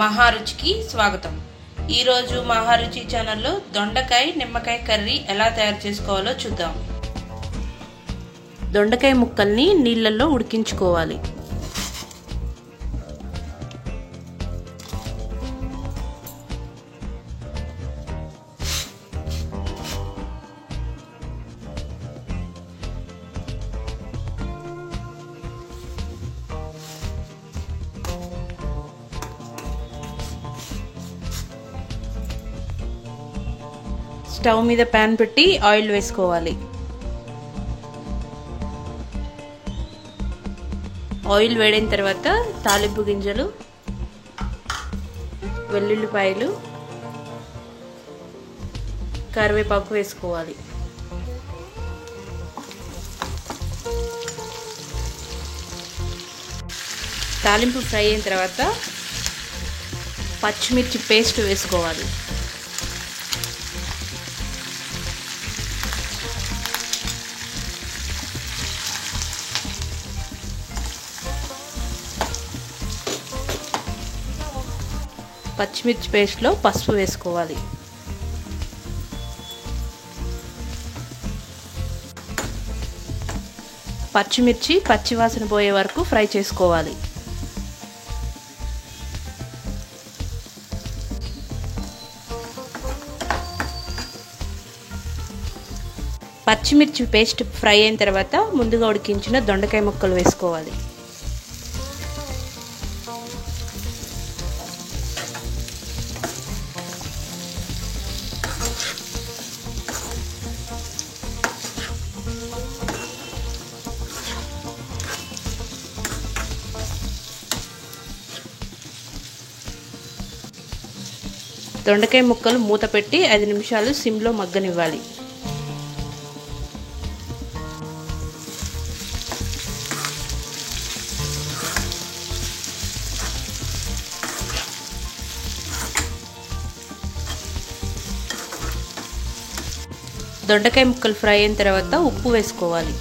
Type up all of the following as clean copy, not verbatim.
మహారుచికి స్వాగతం. ఈ రోజు మహారుచి ఛానల్లో దొండకాయ నిమ్మకాయ కర్రీ ఎలా తయారు చేసుకోవాలో చూద్దాం. దొండకాయ ముక్కల్ని నీళ్ళల్లో ఉడికించుకోవాలి. స్టవ్ మీద ప్యాన్ పెట్టి ఆయిల్ వేసుకోవాలి. ఆయిల్ వేడైన తర్వాత తాలింపు గింజలు, వెల్లుల్లిపాయలు, కరివేపాకు వేసుకోవాలి. తాలింపు ఫ్రై అయిన తర్వాత పచ్చిమిర్చి పేస్ట్ వేసుకోవాలి. పచ్చిమిర్చి పేస్ట్లో పసుపు వేసుకోవాలి. పచ్చిమిర్చి పచ్చివాసన పోయే వరకు ఫ్రై చేసుకోవాలి. పచ్చిమిర్చి పేస్ట్ ఫ్రై అయిన తర్వాత ముందుగా ఉడికించిన దొండకాయ ముక్కలు వేసుకోవాలి. దొండకాయ ముక్కలు మూత పెట్టి 5 నిమిషాలు సిమ్లో మగ్గనివ్వాలి. దొండకాయ ముక్కలు ఫ్రై అయిన తర్వాత ఉప్పు వేసుకోవాలి.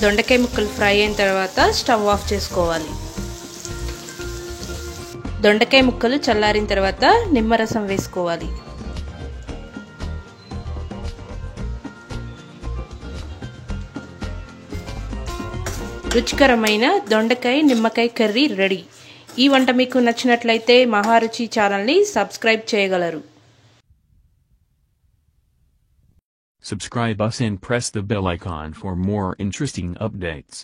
దొండకాయ ముక్కలు ఫ్రై అయిన తర్వాత స్టవ్ ఆఫ్ చేసుకోవాలి. దొండకాయ ముక్కలు చల్లారిన తర్వాత నిమ్మరసం వేసుకోవాలి. రుచికరమైన దొండకాయ నిమ్మకాయ కర్రీ రెడీ. ఈ వంట మీకు నచ్చినట్లయితే మహారుచి ఛానల్ని సబ్స్క్రైబ్ చేయగలరు. Subscribe us and press the bell icon for more interesting updates.